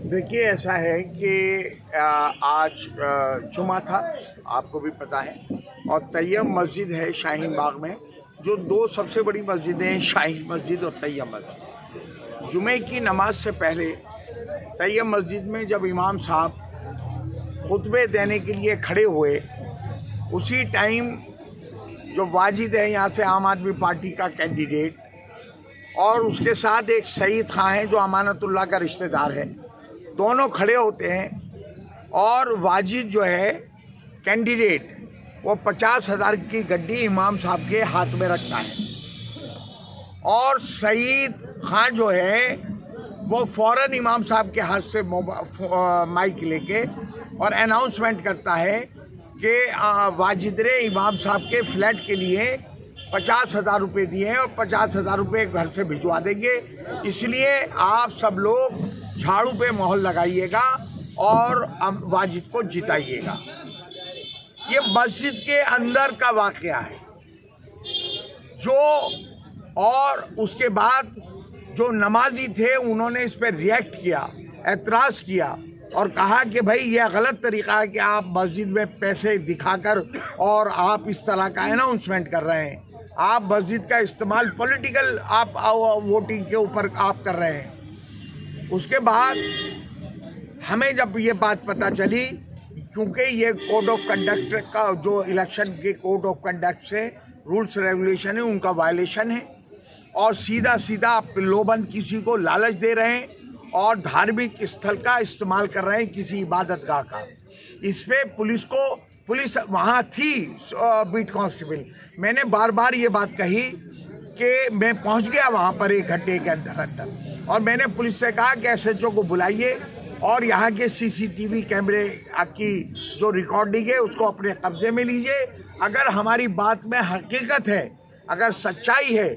देखिए, ऐसा है कि आज जुमा था, आपको भी पता है, और तैयब मस्जिद है शाहीन बाग में। जो दो सबसे बड़ी मस्जिदें हैं, शाहीन मस्जिद और तैयब मस्जिद। जुमे की नमाज से पहले तैयब मस्जिद में जब इमाम साहब खुतबे देने के लिए खड़े हुए, उसी टाइम जो वाजिद है यहाँ से आम आदमी पार्टी का कैंडिडेट, और उसके साथ एक सईद खां है जो अमानतुल्लाह का रिश्तेदार है, दोनों खड़े होते हैं। और वाजिद जो है कैंडिडेट, वो 50,000 की गड्डी इमाम साहब के हाथ में रखता है, और सईद खां जो है वो फ़ौरन इमाम साहब के हाथ से माइक लेके और अनाउंसमेंट करता है कि वाजिद ने इमाम साहब के फ्लैट के लिए 50,000 रुपये दिए हैं और 50,000 रुपये घर से भिजवा देंगे, इसलिए आप सब लोग झाड़ू पे मोहर लगाइएगा और वाजिद को जिताइएगा। ये मस्जिद के अंदर का वाक़या है और उसके बाद जो नमाजी थे उन्होंने इस पर रिएक्ट किया, एतराज़ किया और कहा कि भाई यह गलत तरीका है कि आप मस्जिद में पैसे दिखाकर और आप इस तरह का अनाउंसमेंट कर रहे हैं। आप मस्जिद का इस्तेमाल पॉलिटिकल आप वोटिंग के ऊपर आप कर रहे हैं। उसके बाद हमें जब ये बात पता चली, क्योंकि ये कोड ऑफ कंडक्ट का जो इलेक्शन के कोड ऑफ कंडक्ट से रूल्स रेगुलेशन है उनका वायलेशन है, और सीधा सीधा आप प्रलोभन किसी को लालच दे रहे हैं और धार्मिक स्थल का इस्तेमाल कर रहे हैं किसी इबादतगाह का। इस पे पुलिस वहाँ थी, बीट कांस्टेबल। मैंने बार बार ये बात कही कि मैं पहुँच गया वहाँ पर 1 घंटे के अंदर और मैंने पुलिस से कहा कि SHO को बुलाइए और यहाँ के CCTV कैमरे की जो रिकॉर्डिंग है उसको अपने कब्जे में लीजिए। अगर हमारी बात में हकीकत है, अगर सच्चाई है,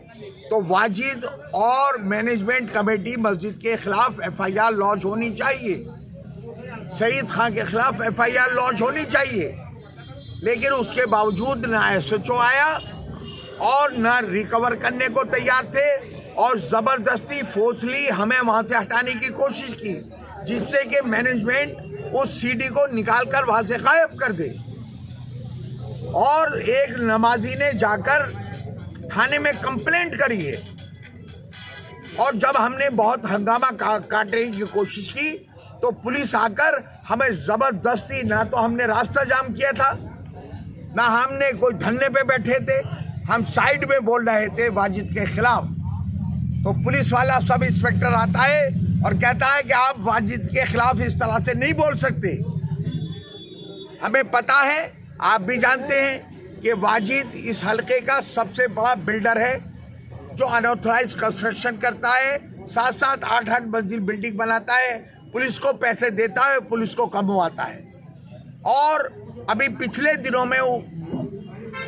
तो वाजिद और मैनेजमेंट कमेटी मस्जिद के खिलाफ FIR लॉन्च होनी चाहिए, सईद खां के खिलाफ FIR लॉन्च होनी चाहिए। लेकिन उसके बावजूद ना SHO आया और ना रिकवर करने को तैयार थे, और ज़बरदस्ती फोर्सली हमें वहाँ से हटाने की कोशिश की, जिससे कि मैनेजमेंट उस CD को निकाल कर वहाँ से गायब कर दे। और एक नमाजी ने जाकर थाने में कंप्लेंट करी है, और जब हमने बहुत हंगामा काटने की कोशिश की तो पुलिस आकर हमें ज़बरदस्ती, ना तो हमने रास्ता जाम किया था, ना हमने कोई धरने पे बैठे थे, हम साइड में बोल रहे थे वाजिद के खिलाफ। तो पुलिस वाला सब इंस्पेक्टर आता है और कहता है कि आप वाजिद के खिलाफ इस तरह से नहीं बोल सकते। हमें पता है, आप भी जानते हैं कि वाजिद इस हलके का सबसे बड़ा बिल्डर है जो अनऑथराइज कंस्ट्रक्शन करता है, साथ साथ 8 मंजिल बिल्डिंग बनाता है, पुलिस को पैसे देता है, पुलिस को कमवाता है। और अभी पिछले दिनों में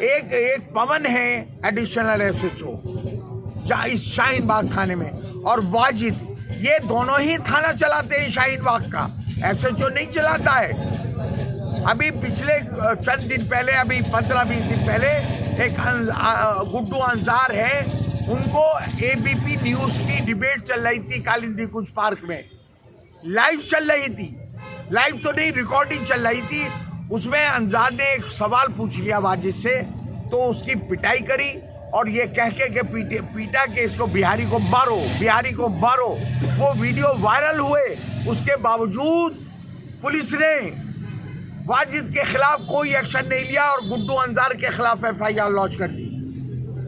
एक पवन है एडिशनल SHO इस शाहीन बाग थाने में, और वाजिद, ये दोनों ही थाना चलाते हैं शाहीन बाग का, SHO नहीं चलाता है। अभी पिछले चंद दिन पहले, अभी 15-20 दिन पहले, एक गुड्डू अंजार है, उनको ABP न्यूज़ की डिबेट चल रही थी कालिंदी कुंज पार्क में, लाइव चल रही थी, लाइव तो नहीं रिकॉर्डिंग चल रही थी। उसमें अंजार ने एक सवाल पूछ लिया वाजिद से, तो उसकी पिटाई करी और ये कह के पीटा के इसको बिहारी को मारो। वो वीडियो वायरल हुए, उसके बावजूद पुलिस ने वाजिद के खिलाफ कोई एक्शन नहीं लिया और गुड्डू अंजार के खिलाफ FIR लॉन्च कर दी।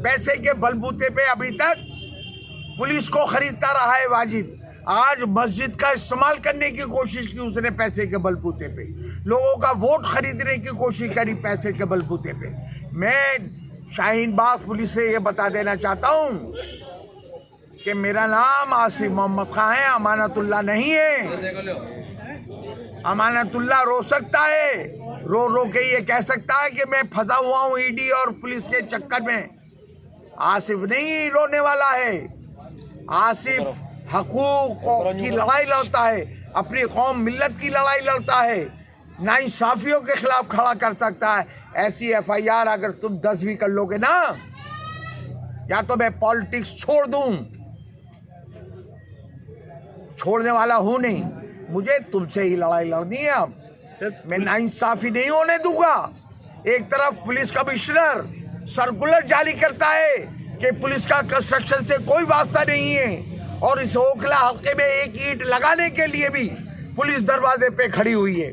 पैसे के बलबूते पे अभी तक पुलिस को खरीदता रहा है वाजिद। आज मस्जिद का इस्तेमाल करने की कोशिश की उसने पैसे के बलबूते पे, लोगों का वोट खरीदने की कोशिश करी पैसे के बलबूते पे। मैं शाहीन बाग पुलिस से ये बता देना चाहता हूँ कि मेरा नाम आसिफ मोहम्मद खां है, अमानतुल्लाह नहीं है। अमानतुल्लाह रो सकता है, रो के ये कह सकता है कि मैं फंसा हुआ हूँ ED और पुलिस के चक्कर में। आसिफ नहीं रोने वाला है, आसिफ हकूक की लड़ाई लड़ता है, अपनी कौम मिल्लत की लड़ाई लड़ता है, नाइंसाफियों के खिलाफ खड़ा कर सकता है। ऐसी FIR अगर तुम 10 भी कर लोगे ना, या तो मैं पॉलिटिक्स छोड़ दूं, छोड़ने वाला हूँ नहीं। मुझे तुमसे ही लड़ाई लड़नी है। अब सर मैं नाइंसाफी नहीं होने दूंगा। एक तरफ पुलिस कमिश्नर सर्कुलर जारी करता है कि पुलिस का कंस्ट्रक्शन से कोई वास्ता नहीं है, और इस ओखला हल्के में एक ईंट लगाने के लिए भी पुलिस दरवाजे पे खड़ी हुई है।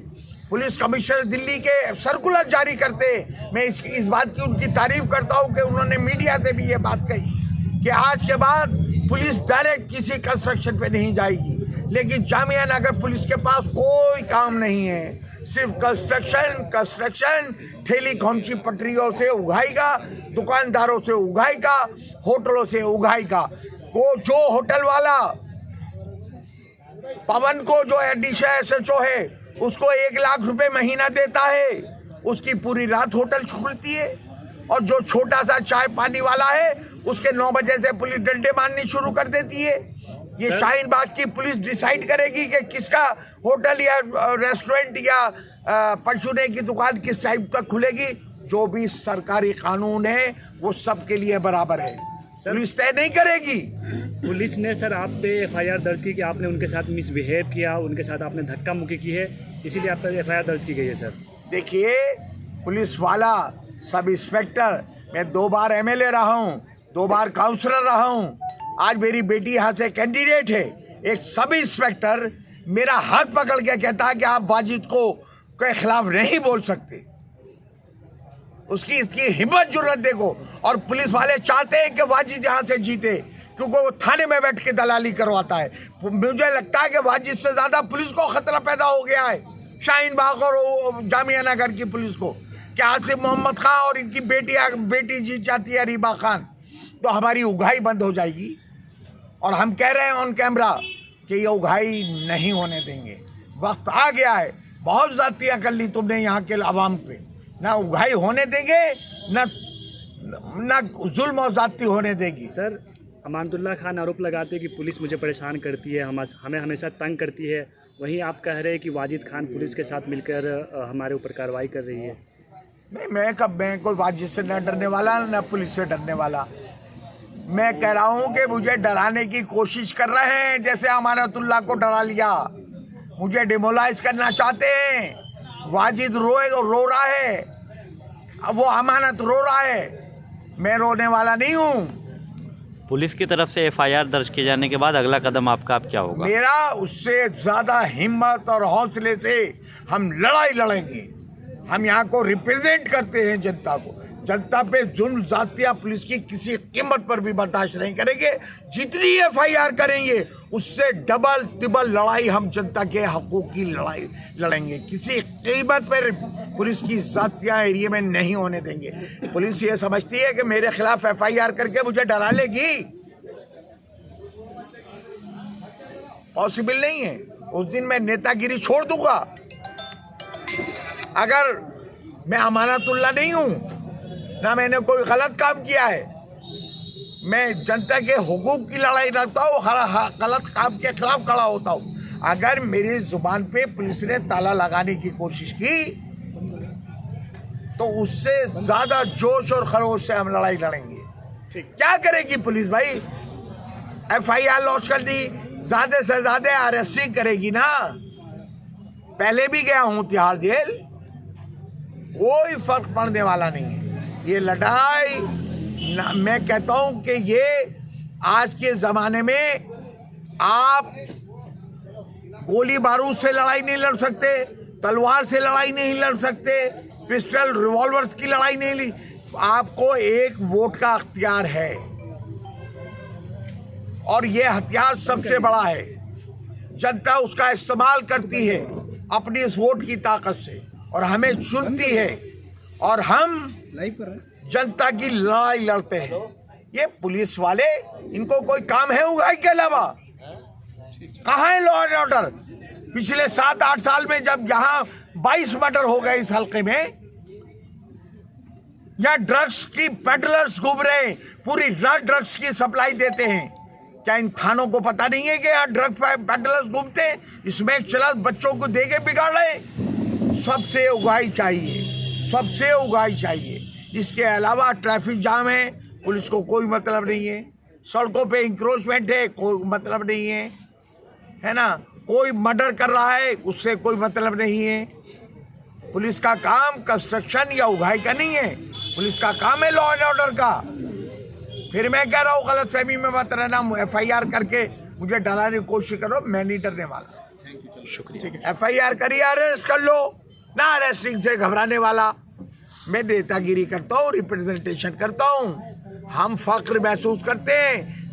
पुलिस कमिश्नर दिल्ली के सर्कुलर जारी करते, मैं इस बात की उनकी तारीफ करता हूं कि उन्होंने मीडिया से भी ये बात कही कि आज के बाद पुलिस डायरेक्ट किसी कंस्ट्रक्शन पे नहीं जाएगी। लेकिन जामिया नगर पुलिस के पास कोई काम नहीं है, सिर्फ कंस्ट्रक्शन ठेली खोमची पटरियों से उगाएगा, दुकानदारों से उगाएगा, होटलों से उगाएगा। वो जो होटल वाला पवन को जो एडिशनल SHO है उसको 1 लाख रुपए महीना देता है, उसकी पूरी रात होटल खुलती है। और जो छोटा सा चाय पानी वाला है उसके 9 बजे से पुलिस डंडे मारनी शुरू कर देती है। ये शाहीन बाग की पुलिस डिसाइड करेगी कि किसका होटल या रेस्टोरेंट या परचूने की दुकान किस टाइप तक खुलेगी। जो भी सरकारी कानून है वो सबके लिए बराबर है, पुलिस तय नहीं करेगी। पुलिस ने सर आप पे FIR दर्ज की कि आपने उनके साथ मिसबिहेव किया, उनके साथ आपने धक्का मुक्की की है, इसीलिए आप पे FIR दर्ज की गई है सर। देखिए, पुलिस वाला सब इंस्पेक्टर, मैं 2 बार MLA रहा हूँ, 2 बार काउंसलर रहा हूँ, आज मेरी बेटी यहाँ से कैंडिडेट है। एक सब इंस्पेक्टर मेरा हाथ पकड़ के कहता है कि आप वाजिद को के खिलाफ नहीं बोल सकते। उसकी इसकी हिम्मत जुर्रत देखो। और पुलिस वाले चाहते हैं कि वाजिद यहाँ से जीते, क्योंकि वो थाने में बैठ के दलाली करवाता है। मुझे लगता है कि वाजिद से ज्यादा पुलिस को खतरा पैदा हो गया है, शाहीन बाग और जामिया नगर की पुलिस को, कि आसिफ मोहम्मद खान और इनकी बेटी जीत जाती है रीबा खान, तो हमारी उगाही बंद हो जाएगी। और हम कह रहे हैं ऑन कैमरा कि ये उगाही नहीं होने देंगे। वक्त आ गया है, बहुत ज्यादतियां कर ली तुमने यहाँ के अवाम पे, ना उगाही होने देंगे ना जुल्म और ज्यादती होने देगी। सर अमानतुल्लाह खान आरोप लगाते हैं कि पुलिस मुझे परेशान करती है, हमें हमेशा तंग करती है, वहीं आप कह रहे हैं कि वाजिद खान पुलिस के साथ मिलकर हमारे ऊपर कार्रवाई कर रही है। नहीं, मैं कोई वाजिद से न डरने वाला न पुलिस से डरने वाला। मैं कह रहा हूँ कि मुझे डराने की कोशिश कर रहे हैं, जैसे अमानतुल्लाह को डरा लिया। मुझे डिमोलाइज करना चाहते हैं। वाजिद रो रहा है, अब वो अमानत रो रहा है, मैं रोने वाला नहीं हूँ। पुलिस की तरफ से FIR दर्ज किए जाने के बाद अगला कदम आपका अब क्या होगा? मेरा उससे ज्यादा हिम्मत और हौसले से हम लड़ाई लड़ेंगे। हम यहाँ को रिप्रेजेंट करते हैं जनता को। जनता पे जुल्म जातियां पुलिस की किसी कीमत पर भी बर्दाश्त नहीं करेंगे। जितनी FIR करेंगे उससे डबल तिबल लड़ाई हम जनता के हकूक की लड़ाई लड़ेंगे। किसी कीमत पर पुलिस की जातियां एरिया में नहीं होने देंगे। पुलिस ये समझती है कि मेरे खिलाफ FIR करके मुझे डरा लेगी, पॉसिबल नहीं है। उस दिन मैं नेतागिरी छोड़ दूंगा। अगर मैं अमानतुल्लाह नहीं हूं, ना मैंने कोई गलत काम किया है, मैं जनता के हुकूक की लड़ाई लड़ता हूँ, गलत काम के खिलाफ खड़ा होता हूँ। अगर मेरी जुबान पे पुलिस ने ताला लगाने की कोशिश की तो उससे ज्यादा जोश और खरोश से हम लड़ाई लड़ेंगे। क्या करेगी पुलिस भाई? FIR लॉन्च कर दी, ज्यादा से ज्यादा अरेस्टिंग करेगी ना। पहले भी गया हूं तिहाड़ जेल, कोई फर्क पड़ने वाला नहीं है। ये लड़ाई मैं कहता हूं कि ये आज के जमाने में आप गोली बारूद से लड़ाई नहीं लड़ सकते, तलवार से लड़ाई नहीं लड़ सकते, पिस्टल रिवॉल्वर्स की लड़ाई नहीं ली। आपको एक वोट का अख्तियार है और ये हथियार सबसे बड़ा है। जनता उसका इस्तेमाल करती है अपनी इस वोट की ताकत से और हमें चुनती है और हम जनता की लड़ाई लड़ते हैं। ये पुलिस वाले, इनको कोई काम है उगाही के अलावा? कहाँ है लॉ एंड ऑर्डर? पिछले 7-8 साल में जब यहाँ 22 मर्डर हो गए इस हल्के में, या ड्रग्स की पेडलर्स घूम रहे हैं, पूरी रात ड्रग्स की सप्लाई देते हैं। क्या इन थानों को पता नहीं है कि यहाँ ड्रग पेडलर्स घूमते हैं? इसमें चला बच्चों को देके बिगाड़ रहे। सबसे उगाही चाहिए, सबसे उगाही चाहिए। इसके अलावा ट्रैफिक जाम है, पुलिस को कोई मतलब नहीं है। सड़कों पे इंक्रोचमेंट है, कोई मतलब नहीं है। है ना, कोई मर्डर कर रहा है उससे कोई मतलब नहीं है। पुलिस का काम कंस्ट्रक्शन या उगाई का नहीं है, पुलिस का काम है लॉ एंड ऑर्डर का। फिर मैं कह रहा हूँ गलतफहमी में मत रहना, FIR करके मुझे डराने की कोशिश करो, मैं नहीं डरने वाला। शुक्रिया। FIR करिए, अरेस्ट कर लो ना, अरेस्टिंग से घबराने वाला। मैं नेतागिरी करता हूँ, रिप्रेजेंटेशन करता हूँ, हम फख्र महसूस करते हैं